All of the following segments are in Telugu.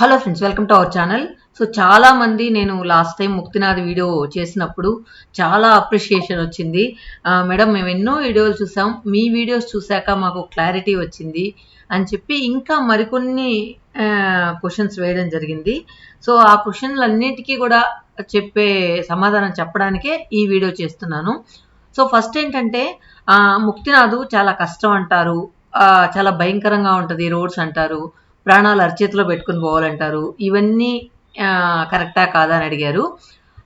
Hello friends, welcome to our channel. So చాలా మంది నేను లాస్ట్ టైం ముక్తినాథ్ వీడియో చేసినప్పుడు చాలా అప్రిషియేషన్ వచ్చింది. మేడం మేము ఎన్నో వీడియోలు చూసాం, మీ వీడియోస్ చూశాక మాకు క్లారిటీ వచ్చింది అని చెప్పి ఇంకా మరికొన్ని క్వశ్చన్స్ వేయడం జరిగింది. సో ఆ క్వశ్చన్లన్నిటికీ కూడా చెప్పే సమాధానం చెప్పడానికే ఈ వీడియో చేస్తున్నాను. సో ఫస్ట్ ఏంటంటే ముక్తినాథ్ చాలా కష్టం అంటారు, చాలా భయంకరంగా ఉంటుంది రోడ్స్ అంటారు, ప్రాణాలు అరచేతిలో పెట్టుకుని పోవాలంటారు. ఇవన్నీ కరెక్టా కాదా అని అడిగారు.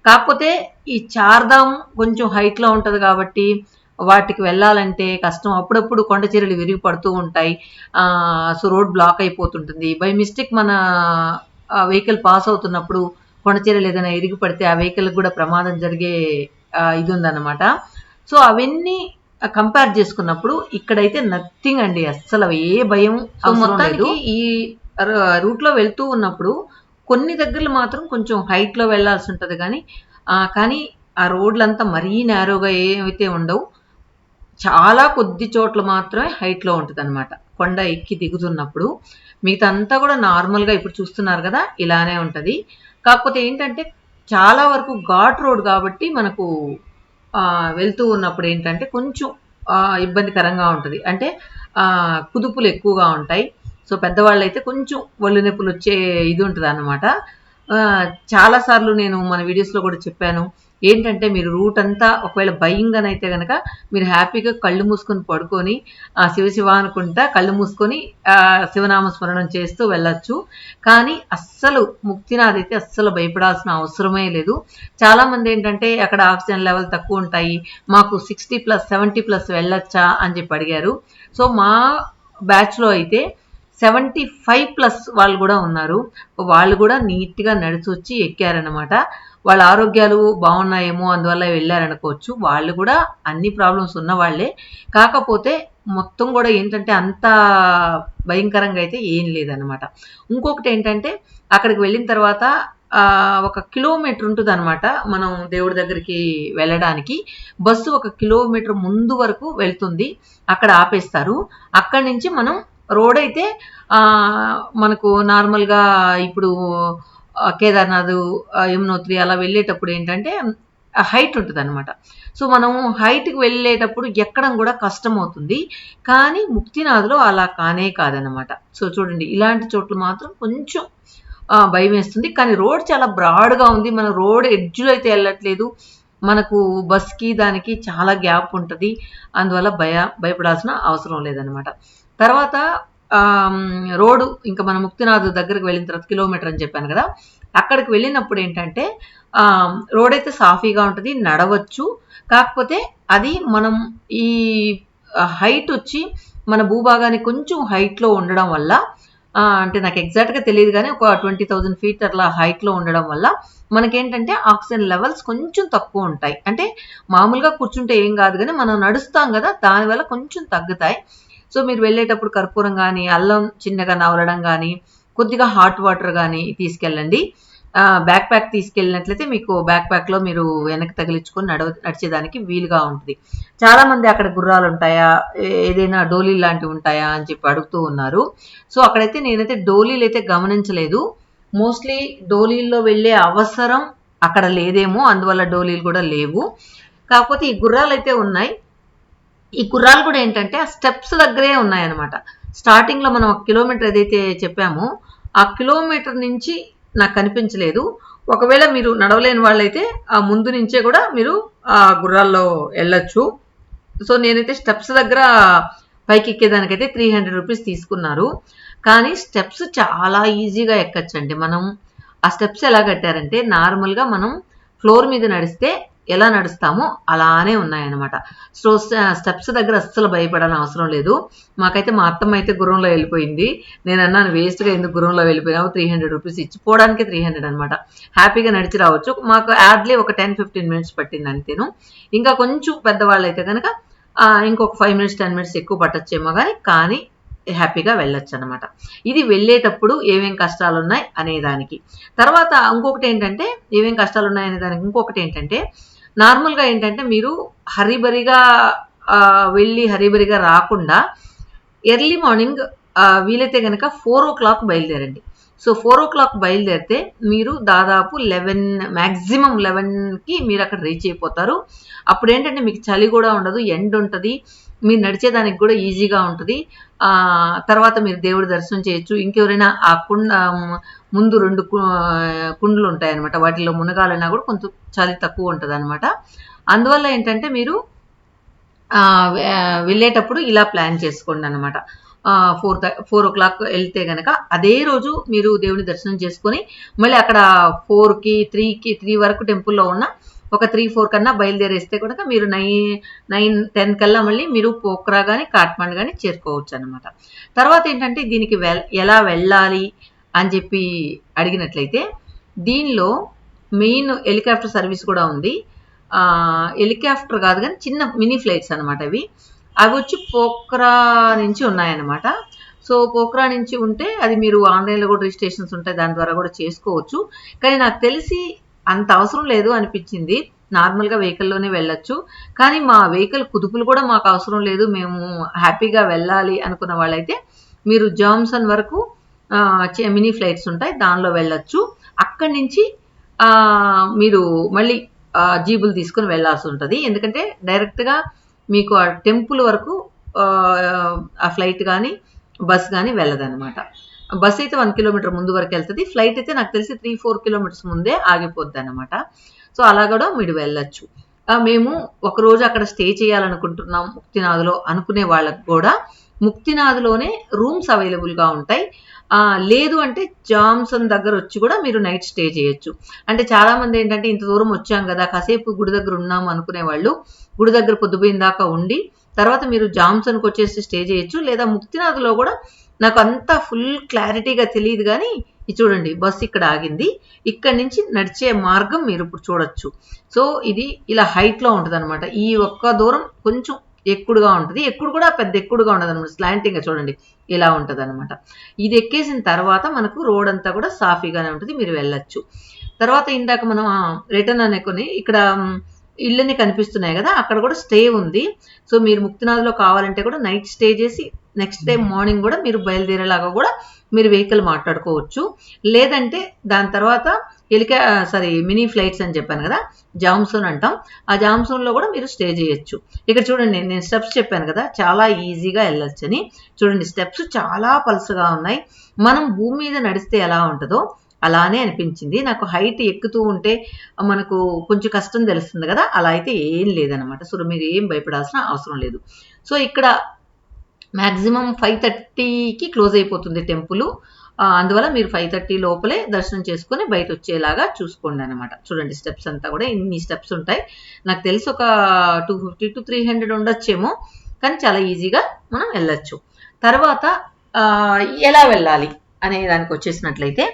కాకపోతే ఈ చార్ధామ్ కొంచెం హైట్లో ఉంటుంది కాబట్టి వాటికి వెళ్ళాలంటే కష్టం. అప్పుడప్పుడు కొండ చర్యలు విరిగి పడుతూ ఉంటాయి. సో రోడ్ బ్లాక్ అయిపోతుంటుంది. బై మిస్టేక్ మన వెహికల్ పాస్ అవుతున్నప్పుడు కొండ చర్యలు ఏదైనా ఇరిగి పడితే ఆ వెహికల్ కూడా ప్రమాదం జరిగే ఇది ఉందన్నమాట. సో అవన్నీ కంపేర్ చేసుకున్నప్పుడు ఇక్కడైతే నథింగ్ అండి, అస్సలు ఏ భయం. మొత్తానికి ఈ రూట్ లో వెళ్తూ ఉన్నప్పుడు కొన్ని దగ్గరలు మాత్రం కొంచెం హైట్ లో వెళ్లాల్సి ఉంటది, కానీ ఆ రోడ్లంతా మరీ నేరోగా ఏమైతే ఉండవు. చాలా కొద్ది చోట్ల మాత్రమే హైట్ లో ఉంటది అనమాట. కొండ ఎక్కి దిగుతున్నప్పుడు మిగతా అంతా కూడా నార్మల్ గా ఇప్పుడు చూస్తున్నారు కదా ఇలానే ఉంటది. కాకపోతే ఏంటంటే చాలా వరకు ఘాట్ రోడ్ కాబట్టి మనకు వెళ్తూ ఉన్నప్పుడు ఏంటంటే కొంచెం ఇబ్బందికరంగా ఉంటుంది. అంటే కుదుపులు ఎక్కువగా ఉంటాయి. సో పెద్దవాళ్ళు అయితే కొంచెం ఒళ్ళు నొప్పులు వచ్చే ఇది ఉంటుంది అన్నమాట. చాలాసార్లు నేను మన వీడియోస్లో కూడా చెప్పాను ఏంటంటే, మీరు రూట్ అంతా ఒకవేళ భయంగానైతే కనుక మీరు హ్యాపీగా కళ్ళు మూసుకొని పడుకొని శివశివ అనుకుంటా కళ్ళు మూసుకొని శివనామ స్మరణం చేస్తూ వెళ్ళొచ్చు. కానీ అస్సలు ముక్తినాథ్ అయితే అస్సలు భయపడాల్సిన అవసరమే లేదు. చాలామంది ఏంటంటే అక్కడ ఆక్సిజన్ లెవెల్ తక్కువ ఉంటాయి, మాకు 60+ 70+ వెళ్ళొచ్చా అని చెప్పి అడిగారు. సో మా బ్యాచ్లో అయితే 75+ వాళ్ళు కూడా ఉన్నారు. వాళ్ళు కూడా నీట్గా నడిచి వచ్చి ఎక్కారనమాట. వాళ్ళ ఆరోగ్యాలు బాగున్నాయేమో అందువల్ల వెళ్ళారనుకోవచ్చు. వాళ్ళు కూడా అన్ని ప్రాబ్లమ్స్ ఉన్న వాళ్ళే. కాకపోతే మొత్తం కూడా ఏంటంటే అంత భయంకరంగా అయితే ఏం లేదనమాట. ఇంకొకటి ఏంటంటే అక్కడికి వెళ్ళిన తర్వాత 1 కిలోమీటర్ ఉంటుంది అనమాట. మనం దేవుడి దగ్గరికి వెళ్ళడానికి బస్సు 1 కిలోమీటర్ ముందు వరకు వెళ్తుంది. అక్కడ ఆపేస్తారు. అక్కడి నుంచి మనం రోడ్ అయితే మనకు నార్మల్గా ఇప్పుడు కేదార్నాథ్, యమునోత్రి అలా వెళ్ళేటప్పుడు ఏంటంటే హైట్ ఉంటుంది అనమాట. సో మనం హైట్కి వెళ్ళేటప్పుడు ఎక్కడం కూడా కష్టం అవుతుంది. కానీ ముక్తినాథ్లో అలా కానే కాదనమాట. సో చూడండి, ఇలాంటి చోట్ల మాత్రం కొంచెం భయం వేస్తుంది. కానీ రోడ్ చాలా బ్రాడ్గా ఉంది. మనం రోడ్ ఎడ్జ్లో అయితే వెళ్ళట్లేదు. మనకు బస్కి దానికి చాలా గ్యాప్ ఉంటుంది. అందువల్ల భయపడాల్సిన అవసరం లేదనమాట. తర్వాత రోడ్డు ఇంకా మన ముక్తినాథ్ దగ్గరకు వెళ్ళిన తర్వాత కిలోమీటర్ అని చెప్పాను కదా, అక్కడికి వెళ్ళినప్పుడు ఏంటంటే రోడ్ అయితే సాఫీగా ఉంటుంది, నడవచ్చు. కాకపోతే అది మనం ఈ హైట్ వచ్చి మన భూభాగానికి కొంచెం హైట్లో ఉండడం వల్ల, అంటే నాకు ఎగ్జాక్ట్గా తెలియదు కానీ ఒక 20,000 feet అట్లా హైట్లో ఉండడం వల్ల మనకేంటంటే ఆక్సిజన్ లెవెల్స్ కొంచెం తక్కువ ఉంటాయి. అంటే మామూలుగా కూర్చుంటే ఏం కాదు, కానీ మనం నడుస్తాం కదా దానివల్ల కొంచెం తగ్గుతాయి. సో మీరు వెళ్ళేటప్పుడు కర్పూరం కానీ అల్లం చిన్నగా నవలడం కానీ కొద్దిగా హాట్ వాటర్ కానీ తీసుకెళ్ళండి. బ్యాక్ ప్యాక్ తీసుకెళ్ళినట్లయితే మీకు బ్యాక్ ప్యాక్లో మీరు వెనక్కి తగిలించుకొని నడిచేదానికి వీలుగా ఉంటుంది. చాలామంది అక్కడ గుర్రాలు ఉంటాయా, ఏదైనా డోలీలు లాంటివి ఉంటాయా అని చెప్పి అడుగుతూ ఉన్నారు. సో అక్కడైతే నేనైతే డోలీలు అయితే గమనించలేదు. మోస్ట్లీ డోలీల్లో వెళ్ళే అవసరం అక్కడ లేదేమో, అందువల్ల డోలీలు కూడా లేవు. కాకపోతే ఈ గుర్రాలు అయితే ఉన్నాయి. ఈ గుర్రాలు కూడా ఏంటంటే ఆ స్టెప్స్ దగ్గరే ఉన్నాయన్నమాట. స్టార్టింగ్లో మనం 1 కిలోమీటర్ ఏదైతే చెప్పామో ఆ కిలోమీటర్ నుంచి నాకు కనిపించలేదు. ఒకవేళ మీరు నడవలేని వాళ్ళైతే ఆ ముందు నుంచే కూడా మీరు ఆ గుర్రాల్లో వెళ్ళొచ్చు. సో నేనైతే స్టెప్స్ దగ్గర పైకి ఎక్కేదానికైతే 300 రూపీస్ తీసుకున్నారు. కానీ స్టెప్స్ చాలా ఈజీగా ఎక్కచ్చండి. మనం ఆ స్టెప్స్ ఎలా కట్టారంటే నార్మల్గా మనం ఫ్లోర్ మీద నడిస్తే ఎలా నడుస్తామో అలానే ఉన్నాయన్నమాట. సో స్టెప్స్ దగ్గర అస్సలు భయపడాలని అవసరం లేదు. మాకైతే మా అత్తమ్మ అయితే గుర్రంలో వెళ్ళిపోయింది. నేను అన్నాను వేస్ట్గా ఎందుకు గుర్రంలో వెళ్ళిపోయావు, 300 రూపీస్ ఇచ్చిపోవడానికి 300 అనమాట. హ్యాపీగా నడిచి రావచ్చు. మాకు యాడ్లీ ఒక 10-15 minutes పట్టింది అంతేను. ఇంకా కొంచెం పెద్దవాళ్ళు అయితే కనుక ఇంకొక 5 minutes 10 minutes ఎక్కువ పట్టచ్చేమో కానీ హ్యాపీగా వెళ్ళొచ్చు అనమాట. ఇది వెళ్ళేటప్పుడు ఏమేం కష్టాలు ఉన్నాయి అనేదానికి. తర్వాత ఇంకొకటి ఏంటంటే ఏమేం కష్టాలు ఉన్నాయి అనేదానికి ఇంకొకటి ఏంటంటే నార్మల్గా ఏంటంటే మీరు హరిబరిగా వెళ్ళి హరిబరిగా రాకుండా ఎర్లీ మార్నింగ్ వీలైతే కనుక 4 o'clock బయలుదేరండి. సో 4 o'clock బయలుదేరితే మీరు దాదాపు 11 మ్యాక్సిమం 11కి మీరు అక్కడ రీచ్ అయిపోతారు. అప్పుడు ఏంటంటే మీకు చలి కూడా ఉండదు, ఎండ ఉంటుంది, మీరు నడిచేదానికి కూడా ఈజీగా ఉంటుంది. తర్వాత మీరు దేవుడి దర్శనం చేయొచ్చు. ఇంకెవరైనా ఆ ముందు 2 కుండలు ఉంటాయన్నమాట, వాటిలో మునగాలన్నా కూడా కొంచెం చలి తక్కువ ఉంటుంది అనమాట. అందువల్ల ఏంటంటే మీరు వెళ్ళేటప్పుడు ఇలా ప్లాన్ చేసుకోండి అనమాట. 4 o'clock వెళ్తే కనుక అదే రోజు మీరు దేవుని దర్శనం చేసుకొని మళ్ళీ అక్కడ 4కి 3 వరకు టెంపుల్లో ఉన్న ఒక 3-4 కన్నా బయలుదేరేస్తే కనుక మీరు 9-10 కల్లా మళ్ళీ మీరు పోఖ్రా కానీ కాఠ్మండు కానీ చేరుకోవచ్చు అనమాట. తర్వాత ఏంటంటే దీనికి ఎలా వెళ్ళాలి అని చెప్పి అడిగినట్లయితే దీనిలో మెయిన్ హెలికాప్టర్ సర్వీస్ కూడా ఉంది. హెలికాప్టర్ కాదు కానీ చిన్న మినీ ఫ్లైట్స్ అనమాట అవి వచ్చి పోఖ్రా నుంచి ఉన్నాయన్నమాట. సో పోఖ్రా నుంచి ఉంటే అది మీరు ఆన్లైన్లో కూడా రిజిస్ట్రేషన్స్ ఉంటాయి, దాని ద్వారా కూడా చేసుకోవచ్చు. కానీ నాకు తెలిసి అంత అవసరం లేదు అనిపించింది, నార్మల్గా వెహికల్లోనే వెళ్ళొచ్చు. కానీ మా వెహికల్ కుదుపులు కూడా మాకు అవసరం లేదు, మేము హ్యాపీగా వెళ్ళాలి అనుకున్న వాళ్ళైతే మీరు జామ్సన్ వరకు మినీ ఫ్లైట్స్ ఉంటాయి, దానిలో వెళ్ళొచ్చు. అక్కడి నుంచి మీరు మళ్ళీ జీబులు తీసుకొని వెళ్ళాల్సి ఉంటుంది. ఎందుకంటే డైరెక్ట్గా మీకు ఆ టెంపుల్ వరకు ఆ ఫ్లైట్ కానీ బస్ కానీ వెళ్ళదన్నమాట. బస్ అయితే 1 kilometer ముందు వరకు వెళ్తుంది, ఫ్లైట్ అయితే నాకు తెలిసి 3-4 kilometers ముందే ఆగిపోద్ది అనమాట. సో అలా కూడా మీరు వెళ్ళొచ్చు. మేము ఒకరోజు అక్కడ స్టే చేయాలనుకుంటున్నాం ముక్తినాథ్లో అనుకునే వాళ్ళకు కూడా ముక్తినాథ్లోనే రూమ్స్ అవైలబుల్గా ఉంటాయి. లేదు అంటే జామ్సన్ దగ్గర వచ్చి కూడా మీరు నైట్ స్టే చేయొచ్చు. అంటే చాలామంది ఏంటంటే ఇంత దూరం వచ్చాం కదా కాసేపు గుడి దగ్గర ఉన్నాము అనుకునే వాళ్ళు గుడి దగ్గర పొద్దుపోయిన దాకా ఉండి తర్వాత మీరు జామ్సన్కి వచ్చేసి స్టే చేయొచ్చు. లేదా ముక్తినాథ్లో కూడా నాకు అంతా ఫుల్ క్లారిటీగా తెలియదు కానీ ఇది చూడండి, బస్సు ఇక్కడ ఆగింది, ఇక్కడ నుంచి నడిచే మార్గం మీరు ఇప్పుడు చూడొచ్చు. సో ఇది ఇలా హైట్లో ఉంటుంది అనమాట. ఈ ఒక్క దూరం కొంచెం ఎక్కుడుగా ఉంటుంది, ఎక్కుడు కూడా పెద్ద ఎక్కుడుగా ఉండదు అనమాట, స్లాంటింగ్గా చూడండి ఇలా ఉంటుంది అనమాట. ఇది ఎక్కేసిన తర్వాత మనకు రోడ్ అంతా కూడా సాఫీగానే ఉంటుంది, మీరు వెళ్ళొచ్చు. తర్వాత ఇందాక మనం రిటర్న్ అనుకొని ఇక్కడ ఇళ్ళని కనిపిస్తున్నాయి కదా, అక్కడ కూడా స్టే ఉంది. సో మీరు ముక్తినాథ్లో కావాలంటే కూడా నైట్ స్టే చేసి నెక్స్ట్ డే మార్నింగ్ కూడా మీరు బయలుదేరేలాగా కూడా మీరు వెహికల్ మాట్లాడుకోవచ్చు. లేదంటే దాని తర్వాత మినీ ఫ్లైట్స్ అని చెప్పాను కదా, జామ్సన్ అంటాం, ఆ జామ్సన్లో కూడా మీరు స్టే చేయొచ్చు. ఇక్కడ చూడండి నేను స్టెప్స్ చెప్పాను కదా చాలా ఈజీగా వెళ్ళొచ్చు అని. చూడండి స్టెప్స్ చాలా పలుసగా ఉన్నాయి, మనం భూమి మీద నడిస్తే ఎలా ఉంటుందో అలానే అనిపించింది నాకు. హైట్ ఎక్కుతూ ఉంటే మనకు కొంచెం కష్టం తెలుస్తుంది కదా, అలా అయితే ఏం లేదనమాట. సో మీరు ఏం భయపడాల్సిన అవసరం లేదు. సో ఇక్కడ మ్యాక్సిమం 5:30కి క్లోజ్ అయిపోతుంది టెంపుల్, అందువల్ల మీరు 5:30 లోపలే దర్శనం చేసుకొని బయట వచ్చేలాగా చూసుకోండి అనమాట. చూడండి స్టెప్స్ అంతా కూడా ఇన్ని స్టెప్స్ ఉంటాయి, నాకు తెలిసి ఒక 250 to 300 ఉండొచ్చేమో, కానీ చాలా ఈజీగా మనం వెళ్ళొచ్చు. తర్వాత ఎలా వెళ్ళాలి అనే దానికి వచ్చేసినట్లయితే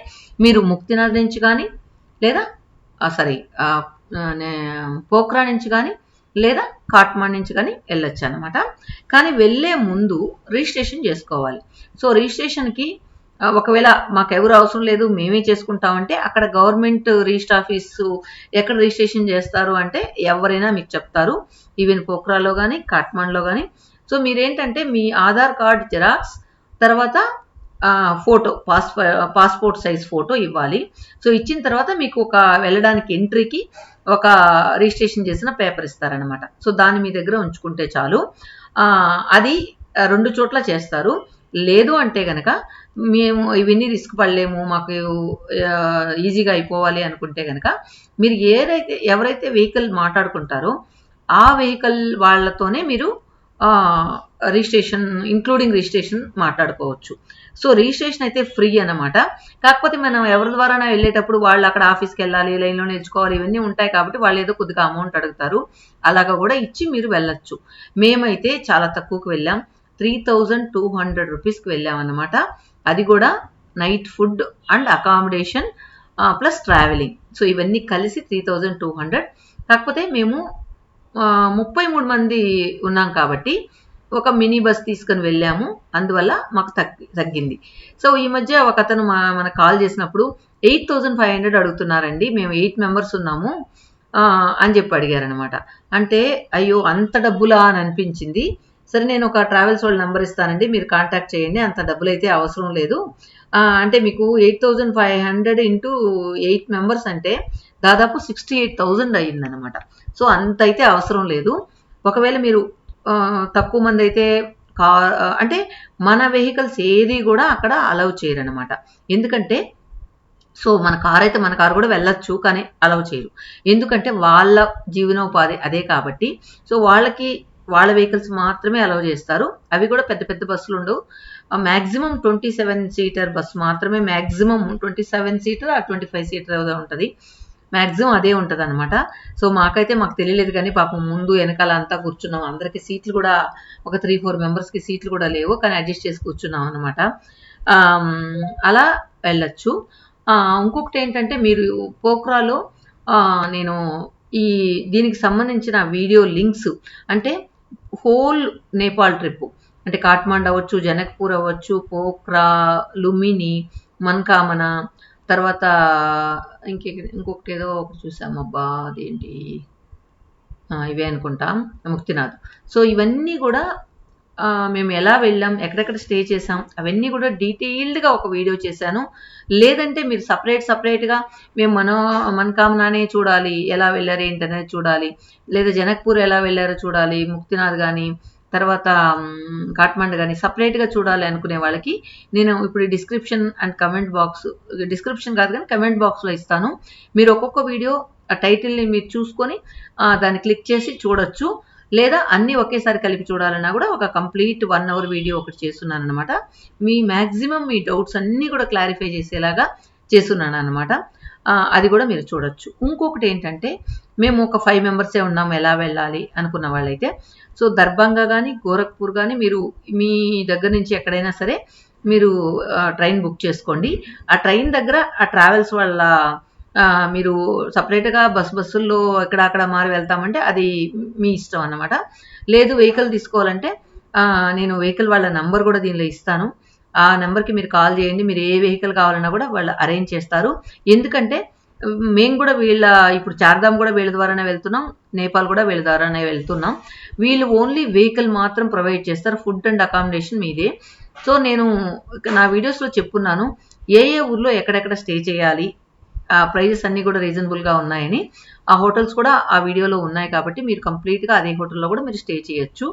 మీరు ముక్తినాథ్ నుంచి కానీ లేదా పోఖ్రా నుంచి కానీ లేదా కాఠ్మండు నుంచి కానీ వెళ్ళొచ్చు అనమాట. కానీ వెళ్ళే ముందు రిజిస్ట్రేషన్ చేసుకోవాలి. సో రిజిస్ట్రేషన్కి ఒకవేళ మాకు ఎవరు అవసరం లేదు మేమే చేసుకుంటామంటే అక్కడ గవర్నమెంట్ రిజిస్టర్ ఆఫీసు ఎక్కడ రిజిస్ట్రేషన్ చేస్తారు అంటే ఎవరైనా మీకు చెప్తారు, ఈవెన్ పోఖ్రాలో కానీ కాఠ్మండులో కానీ. సో మీరేంటంటే మీ ఆధార్ కార్డ్ జిరాక్స్, తర్వాత ఫోటో పాస్పోర్ట్ సైజ్ ఫోటో ఇవ్వాలి. సో ఇచ్చిన తర్వాత మీకు ఒక వెళ్ళడానికి ఎంట్రీకి ఒక రిజిస్ట్రేషన్ చేసిన పేపర్ ఇస్తారనమాట. సో దాన్ని మీ దగ్గర ఉంచుకుంటే చాలు. అది 2 చోట్ల చేస్తారు. లేదు అంటే కనుక మేము ఇవన్నీ రిస్క్ పడలేము, మాకు ఈజీగా అయిపోవాలి అనుకుంటే కనుక మీరు ఎవరైతే వెహికల్ మాట్లాడుకుంటారో ఆ వెహికల్ వాళ్ళతోనే మీరు రిజిస్ట్రేషన్ ఇంక్లూడింగ్ రిజిస్ట్రేషన్ మాట్లాడుకోవచ్చు. సో రిజిస్ట్రేషన్ అయితే ఫ్రీ అనమాట. కాకపోతే మనం ఎవరి ద్వారా వెళ్ళేటప్పుడు వాళ్ళు అక్కడ ఆఫీస్కి వెళ్ళాలి, లైన్లో నిల్చుకోవాలి, ఇవన్నీ ఉంటాయి కాబట్టి వాళ్ళు ఏదో కొద్దిగా అమౌంట్ అడుగుతారు, అలాగా కూడా ఇచ్చి మీరు వెళ్ళొచ్చు. మేమైతే చాలా తక్కువకి వెళ్ళాం, 3200 రూపీస్కి వెళ్ళామన్నమాట. అది కూడా night food and accommodation plus travelling, so ఇవన్నీ కలిసి 3200. కాకపోతే మేము 33 మంది ఉన్నాం కాబట్టి ఒక మినీ బస్ తీసుకొని వెళ్ళాము, అందువల్ల మాకు తగ్గింది. సో ఈ మధ్య ఒక అతను మనకు కాల్ చేసినప్పుడు 8500 అడుగుతున్నారండి, మేము 8 members ఉన్నాము అని చెప్పి అడిగారనమాట. అంటే అయ్యో అంత డబ్బులా అని అనిపించింది. సరే నేను ఒక ట్రావెల్స్ వాళ్ళ నెంబర్ ఇస్తానండి, మీరు కాంటాక్ట్ చేయండి, అంత డబ్బులు అయితే అవసరం లేదు, అంటే మీకు 8,500 ఇంటూ 8 మెంబర్స్ అంటే దాదాపు 68,000 అయ్యిందనమాట. సో అంత అయితే అవసరం లేదు. ఒకవేళ మీరు తక్కువ మంది అయితే అంటే మన వెహికల్స్ ఏది కూడా అక్కడ అలౌ చేయరనమాట. ఎందుకంటే సో మన కార్ అయితే మన కారు కూడా వెళ్ళొచ్చు, కానీ అలౌ చేయరు. ఎందుకంటే వాళ్ళ జీవనోపాధి అదే కాబట్టి సో వాళ్ళ వెహికల్స్ మాత్రమే అలౌ చేస్తారు. అవి కూడా పెద్ద పెద్ద బస్సులు ఉండవు. మ్యాక్సిమం 27 సీటర్ బస్సు మాత్రమే, మ్యాక్సిమం 27 సీటర్ 25 సీటర్ ఉంటుంది. మ్యాక్సిమం అదే ఉంటుంది అనమాట. సో మాకు తెలియలేదు, కానీ పాపం ముందు వెనకాల అంతా కూర్చున్నాం. అందరికీ సీట్లు కూడా ఒక 3-4 మెంబర్స్కి సీట్లు కూడా లేవు, కానీ అడ్జస్ట్ చేసి కూర్చున్నాం అనమాట. అలా వెళ్ళచ్చు. ఇంకొకటి ఏంటంటే మీరు పోఖ్రాలో నేను దీనికి సంబంధించిన వీడియో లింక్స్ అంటే హోల్ నేపాల్ ట్రిప్ అంటే కాఠ్మండు అవ్వచ్చు, జనక్పూర్ అవ్వచ్చు, పోఖ్రా, లుంబిని, మన్కామన, తర్వాత ఇంకొకటి ఏదో ఒకటి చూసామబ్బా, అదేంటి ఇవే అనుకుంటాం, ముక్తినాథ్. సో ఇవన్నీ కూడా మేము ఎలా వెళ్ళాం, ఎక్కడెక్కడ స్టే చేసాం, అవన్నీ కూడా డీటెయిల్డ్గా ఒక వీడియో చేశాను. లేదంటే మీరు సపరేట్గా మేము మన్కామనానే చూడాలి, ఎలా వెళ్ళారు ఏంటనేది చూడాలి, లేదా జనక్పూర్ ఎలా వెళ్ళారో చూడాలి, ముక్తినాథ్ కానీ తర్వాత కాఠ్మండు కానీ సపరేట్గా చూడాలి అనుకునే వాళ్ళకి నేను ఇప్పుడు description and comment box, description కాదు కానీ కమెంట్ బాక్స్లో ఇస్తాను. మీరు ఒక్కొక్క వీడియో ఆ టైటిల్ని మీరు చూసుకొని దాన్ని క్లిక్ చేసి చూడొచ్చు. లేదా అన్నీ ఒకేసారి కలిపి చూడాలన్నా కూడా ఒక కంప్లీట్ 1 అవర్ వీడియో ఒకటి చేస్తున్నాను అనమాట. మ్యాక్సిమం మీ డౌట్స్ అన్నీ కూడా క్లారిఫై చేసేలాగా చేస్తున్నాను అనమాట. అది కూడా మీరు చూడొచ్చు. ఇంకొకటి ఏంటంటే మేము ఒక 5 మెంబర్సే ఉన్నాము, ఎలా వెళ్ళాలి అనుకున్న వాళ్ళైతే సో దర్భంగా కానీ గోరఖ్పూర్ కానీ మీరు మీ దగ్గర నుంచి ఎక్కడైనా సరే మీరు ట్రైన్ బుక్ చేసుకోండి. ఆ ట్రైన్ దగ్గర ఆ ట్రావెల్స్ వాళ్ళ మీరు సపరేట్గా బస్సుల్లో ఎక్కడక్కడ మారి వెళ్తామంటే అది మీ ఇష్టం అన్నమాట. లేదు వెహికల్ తీసుకోవాలంటే నేను వెహికల్ వాళ్ళ నంబర్ కూడా దీనిలో ఇస్తాను. ఆ నెంబర్కి మీరు కాల్ చేయండి. మీరు ఏ వెహికల్ కావాలన్నా కూడా వాళ్ళు అరేంజ్ చేస్తారు. ఎందుకంటే మేము కూడా ఇప్పుడు చార్ధామ్ కూడా వీళ్ళ ద్వారానే వెళ్తున్నాం, నేపాల్ కూడా వీళ్ళ ద్వారానే వెళ్తున్నాం. వీళ్ళు ఓన్లీ వెహికల్ మాత్రం ప్రొవైడ్ చేస్తారు, ఫుడ్ అండ్ అకామిడేషన్ మీదే. సో నేను నా వీడియోస్లో చెప్పున్నాను ఏ ఊర్లో ఎక్కడెక్కడ స్టే చేయాలి, ప్రైజెస్ అన్నీ కూడా రీజనబుల్గా ఉన్నాయని. ఆ హోటల్స్ కూడా ఆ వీడియోలో ఉన్నాయి కాబట్టి మీరు కంప్లీట్గా అదే హోటల్లో కూడా మీరు స్టే చేయొచ్చు.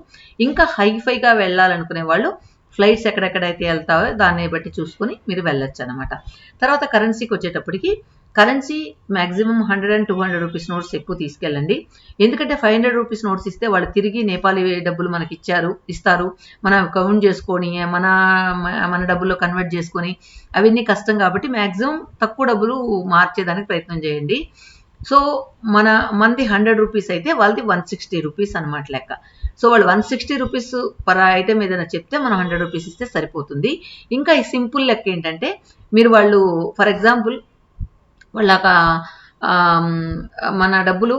ఇంకా హైఫైగా వెళ్ళాలనుకునే వాళ్ళు ఫ్లైట్స్ ఎక్కడెక్కడైతే వెళ్తావో దాన్ని బట్టి చూసుకొని మీరు వెళ్ళొచ్చు అనమాట. తర్వాత కరెన్సీకి వచ్చేటప్పటికి currency maximum 100 and 200 rupees notes ఎక్కువ తీసుకెళ్ళండి. ఎందుకంటే 500 రూపీస్ నోట్స్ ఇస్తే వాళ్ళు తిరిగి నేపాలీ డబ్బులు మనకి ఇస్తారు. మనం కౌంట్ చేసుకొని మన డబ్బుల్లో కన్వర్ట్ చేసుకొని అవన్నీ కష్టం కాబట్టి మ్యాక్సిమం తక్కువ డబ్బులు మార్చేదానికి ప్రయత్నం చేయండి. సో మనది 100 రూపీస్ అయితే వాళ్ళది 160 రూపీస్ అనమాట లెక్క. సో వాళ్ళు 160 రూపీస్ పర్ ఐటెం ఏదైనా చెప్తే మనం 100 రూపీస్ ఇస్తే సరిపోతుంది. ఇంకా ఈ సింపుల్ లెక్క ఏంటంటే వాళ్ళు ఫర్ ఎగ్జాంపుల్ వాళ్ళక మన డబ్బులు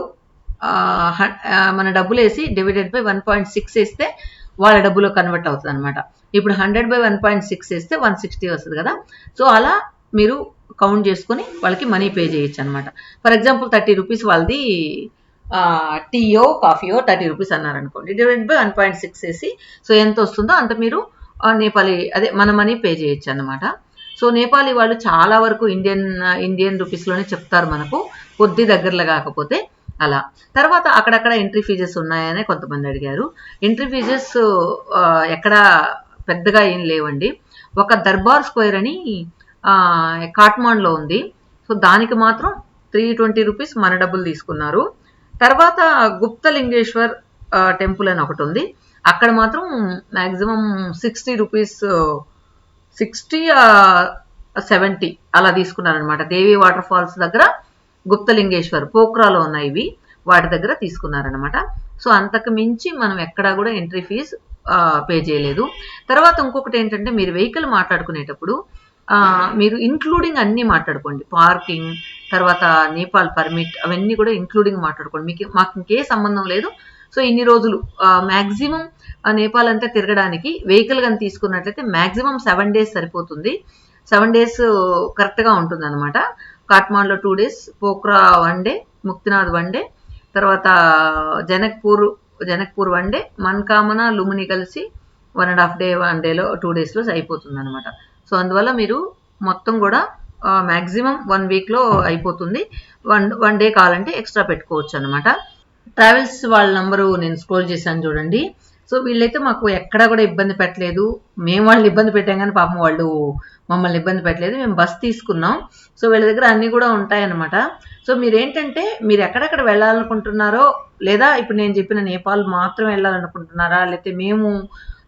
వేసి డివైడెడ్ బై 1.6 వేస్తే వాళ్ళ డబ్బులో కన్వర్ట్ అవుతుంది అనమాట. ఇప్పుడు 100/1.6 వేస్తే 160 వస్తుంది కదా. సో అలా మీరు కౌంట్ చేసుకొని వాళ్ళకి మనీ పే చేయొచ్చు అనమాట. ఫర్ ఎగ్జాంపుల్ 30 రూపీస్ వాళ్ళది టీయో కాఫీయో 30 రూపీస్ అన్నారనుకోండి, డివైడెడ్ బై 1.6 వేసి సో ఎంత వస్తుందో అంత మీరు నేపాలీ మన మనీ పే చేయొచ్చు అనమాట. సో నేపాలీ వాళ్ళు చాలా వరకు ఇండియన్ రూపీస్లోనే చెప్తారు మనకు, కొద్ది దగ్గరలో కాకపోతే అలా. తర్వాత అక్కడక్కడ ఎంట్రీ ఫీజెస్ ఉన్నాయని కొంతమంది అడిగారు. ఎంట్రీ ఫీజెస్ ఎక్కడ పెద్దగా ఏం లేవండి. ఒక దర్బార్ స్క్వేర్ అని కాఠ్మండ్లో ఉంది. సో దానికి మాత్రం 320 రూపీస్ మన డబ్బులు తీసుకున్నారు. తర్వాత గుప్తలింగేశ్వర్ టెంపుల్ అని ఒకటి ఉంది, అక్కడ మాత్రం మ్యాక్సిమం 60 రూపీస్ 60-70 అలా తీసుకున్నారనమాట. దేవి వాటర్ ఫాల్స్ దగ్గర గుప్తలింగేశ్వర్ పోఖ్రాలో ఉన్నాయి ఇవి, వాటి దగ్గర తీసుకున్నారనమాట. సో అంతకు మించి మనం ఎక్కడా కూడా ఎంట్రీ ఫీజ్ పే చేయలేదు. తర్వాత ఇంకొకటి ఏంటంటే మీరు వెహికల్ మాట్లాడుకునేటప్పుడు మీరు ఇంక్లూడింగ్ అన్నీ మాట్లాడుకోండి. పార్కింగ్, తర్వాత నేపాల్ పర్మిట్, అవన్నీ కూడా ఇంక్లూడింగ్ మాట్లాడుకోండి. మాకు ఇంకే సంబంధం లేదు. సో ఇన్ని రోజులు మ్యాక్సిమం నేపాల్ అంతా తిరగడానికి వెహికల్ కానీ తీసుకున్నట్లయితే మ్యాక్సిమం 7 days సరిపోతుంది. 7 days కరెక్ట్గా ఉంటుంది అనమాట. కాఠ్మండ్లో 2 days, Pokhara 1 day, Muktinath 1 day, తర్వాత జనక్పూర్ 1 day, మన్కామన లుంబిని కలిసి 1.5 day 1 dayలో 2 daysలో అయిపోతుంది అనమాట. సో అందువల్ల మీరు మొత్తం కూడా మ్యాక్సిమం 1 వీక్లో అయిపోతుంది. వన్ డే కావాలంటే ఎక్స్ట్రా పెట్టుకోవచ్చు అనమాట. ట్రావెల్స్ వాళ్ళ నంబరు నేను స్క్రోల్ చేశాను చూడండి. సో వీళ్ళైతే మాకు ఎక్కడా కూడా ఇబ్బంది పెట్టలేదు. మేము వాళ్ళని ఇబ్బంది పెట్టాం కానీ పాపం వాళ్ళు మమ్మల్ని ఇబ్బంది పెట్టలేదు. మేము బస్ తీసుకున్నాం. సో వీళ్ళ దగ్గర అన్నీ కూడా ఉంటాయన్నమాట. సో మీరేంటంటే మీరు ఎక్కడెక్కడ వెళ్ళాలనుకుంటున్నారో, లేదా ఇప్పుడు నేను చెప్పిన నేపాల్ మాత్రం వెళ్ళాలనుకుంటున్నారా, లేకపోతే మేము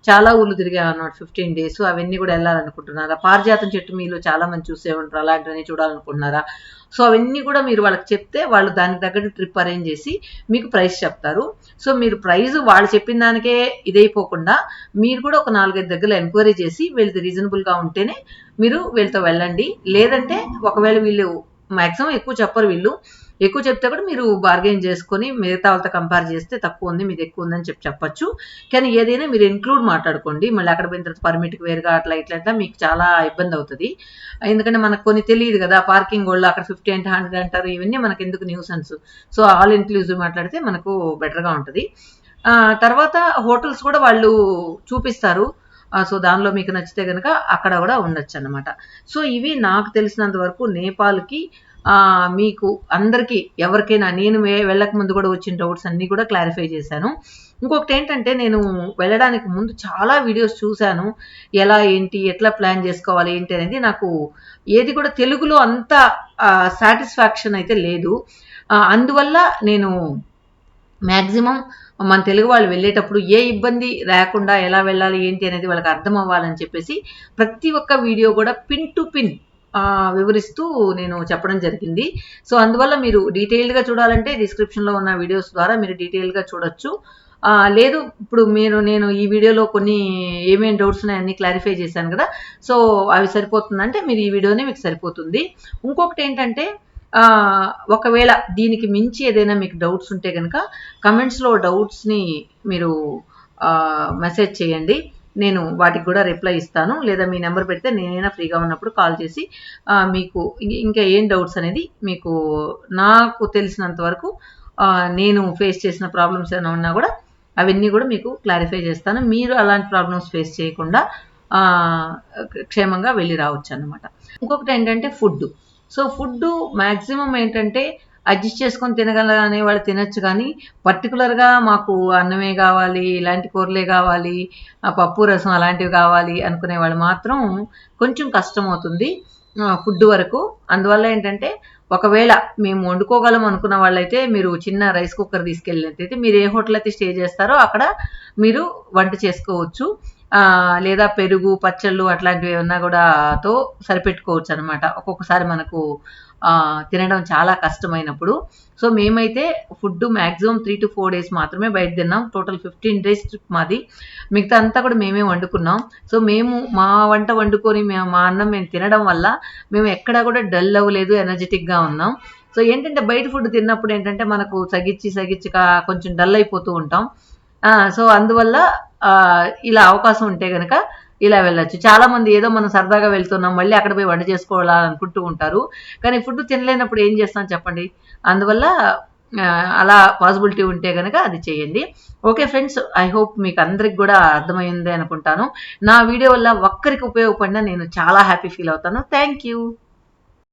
చాలా ఊళ్ళు తిరిగామన్నమాట 15 డేస్, అవన్నీ కూడా వెళ్ళాలనుకుంటున్నారా, పారిజాతం చెట్టు మీలో చాలా మంది చూసే ఉంటారు, అలాంటివన్నీ చూడాలనుకుంటున్నారా. సో అవన్నీ కూడా మీరు వాళ్ళకి చెప్తే వాళ్ళు దానికి తగ్గట్టు ట్రిప్ అరేంజ్ చేసి మీకు ప్రైస్ చెప్తారు. సో మీరు ప్రైస్ వాళ్ళు చెప్పిన దానికే ఇదైపోకుండా మీరు కూడా ఒక 4-5 దగ్గర ఎంక్వైరీ చేసి వీళ్ళది రీజనబుల్గా ఉంటేనే మీరు వీళ్ళతో వెళ్ళండి. లేదంటే ఒకవేళ వీళ్ళు మ్యాక్సిమం ఎక్కువ చెప్పరు, వీళ్ళు ఎక్కువ చెప్తే కూడా మీరు బార్గెన్ చేసుకొని మిగతా వాళ్ళతో కంపేర్ చేస్తే తక్కువ ఉంది, మీది ఎక్కువ ఉందని చెప్పచ్చు. కానీ ఏదైనా మీరు ఇంక్లూడ్ మాట్లాడుకోండి. మళ్ళీ అక్కడ పోయిన తర్వాత పర్మిట్కి వేరుగా అట్లా ఇట్లా మీకు చాలా ఇబ్బంది అవుతుంది. ఎందుకంటే మనకు కొన్ని తెలియదు కదా, పార్కింగ్ వాళ్ళు అక్కడ 50 అంటే 100 అంటారు, ఇవన్నీ మనకు ఎందుకు న్యూసెన్స్. సో ఆల్ ఇన్క్లూజివ్ మాట్లాడితే మనకు బెటర్గా ఉంటుంది. తర్వాత హోటల్స్ కూడా వాళ్ళు చూపిస్తారు. సో దానిలో మీకు నచ్చితే కనుక అక్కడ కూడా ఉండొచ్చు అన్నమాట. సో ఇవి నాకు తెలిసినంత వరకు నేపాల్కి మీకు అందరికీ ఎవరికైనా నేను వెళ్ళక ముందు కూడా వచ్చిన డౌట్స్ అన్నీ కూడా క్లారిఫై చేశాను. ఇంకొకటి ఏంటంటే నేను వెళ్ళడానికి ముందు చాలా వీడియోస్ చూశాను, ఎలా ఏంటి ఎట్లా ప్లాన్ చేసుకోవాలి ఏంటి అనేది. నాకు ఏది కూడా తెలుగులో అంత సాటిస్ఫాక్షన్ అయితే లేదు. అందువల్ల నేను మ్యాక్సిమం మన తెలుగు వాళ్ళు వెళ్ళేటప్పుడు ఏ ఇబ్బంది లేకుండా ఎలా వెళ్ళాలి ఏంటి అనేది వాళ్ళకి అర్థం అవ్వాలని చెప్పేసి ప్రతి ఒక్క వీడియో కూడా పిన్ టు పిన్ వివరిస్తూ నేను చెప్పడం జరిగింది. సో అందువల్ల మీరు డీటెయిల్డ్గా చూడాలంటే డిస్క్రిప్షన్లో ఉన్న వీడియోస్ ద్వారా మీరు డీటెయిల్గా చూడొచ్చు. లేదు ఇప్పుడు నేను ఈ వీడియోలో కొన్ని ఏమేమి డౌట్స్ ఉన్నాయో అన్ని క్లారిఫై చేశాను కదా, సో అవి సరిపోతుందంటే మీరు ఈ వీడియోనే మీకు సరిపోతుంది. ఇంకొకటి ఏంటంటే ఒకవేళ దీనికి మించి ఏదైనా మీకు డౌట్స్ ఉంటే కనుక కమెంట్స్లో డౌట్స్ని మీరు మెసేజ్ చేయండి, నేను వాటికి కూడా రిప్లై ఇస్తాను. లేదా మీ నెంబర్ పెడితే నేనైనా ఫ్రీగా ఉన్నప్పుడు కాల్ చేసి మీకు ఇంకా ఏం డౌట్స్ అనేది మీకు నాకు తెలిసినంత వరకు నేను ఫేస్ చేసిన ప్రాబ్లమ్స్ ఏమైనా ఉన్నా కూడా అవన్నీ కూడా మీకు క్లారిఫై చేస్తాను. మీరు అలాంటి ప్రాబ్లమ్స్ ఫేస్ చేయకుండా క్షేమంగా వెళ్ళి రావచ్చు అన్నమాట. ఇంకొకటి ఏంటంటే ఫుడ్. సో ఫుడ్ మ్యాక్సిమం ఏంటంటే అడ్జస్ట్ చేసుకొని తినగలనే వాళ్ళు తినచ్చు, కానీ పర్టికులర్గా మాకు అన్నమే కావాలి, ఇలాంటి కూరలే కావాలి, పప్పు రసం అలాంటివి కావాలి అనుకునే వాళ్ళు మాత్రం కొంచెం కష్టం అవుతుంది ఫుడ్ వరకు. అందువల్ల ఏంటంటే ఒకవేళ మేము వండుకోగలం అనుకున్న వాళ్ళైతే మీరు చిన్న రైస్ కుక్కర్ తీసుకెళ్ళినట్టయితే మీరు ఏ హోటల్ అయితే స్టే చేస్తారో అక్కడ మీరు వంట చేసుకోవచ్చు. లేదా పెరుగు పచ్చళ్ళు అట్లాంటివి ఏమన్నా కూడా తో సరిపెట్టుకోవచ్చు అనమాట ఒక్కొక్కసారి మనకు తినడం చాలా కష్టమైనప్పుడు. సో మేమైతే ఫుడ్ మ్యాక్సిమం 3 to 4 days మాత్రమే బయట తిన్నాం. టోటల్ 15 days ట్రిప్ మాది. మిగతా అంతా కూడా మేమే వండుకున్నాం. సో మేము మా వంట వండుకొని మా అన్నం మేము తినడం వల్ల మేము ఎక్కడా కూడా డల్ అవ్వలేదు, ఎనర్జెటిక్గా ఉన్నాం. సో ఏంటంటే బయట ఫుడ్ తిన్నప్పుడు ఏంటంటే మనకు సగిచ్చి కొంచెం డల్ అయిపోతూ ఉంటాం. సో అందువల్ల ఇలా అవకాశం ఉంటే కనుక ఇలా వెళ్ళొచ్చు. చాలా మంది ఏదో మనం సరదాగా వెళ్తున్నాం మళ్ళీ అక్కడ పోయి వంట చేసుకోవాలనుకుంటూ ఉంటారు, కానీ ఫుడ్ తినలేనప్పుడు ఏం చేస్తాం చెప్పండి. అందువల్ల అలా పాసిబిలిటీ ఉంటే కనుక అది చేయండి. ఓకే ఫ్రెండ్స్, ఐ హోప్ మీకు అందరికి కూడా అర్థమైంది అనుకుంటాను. నా వీడియో వల్ల ఒక్కరికి ఉపయోగపడినా నేను చాలా హ్యాపీ ఫీల్ అవుతాను. Thank you.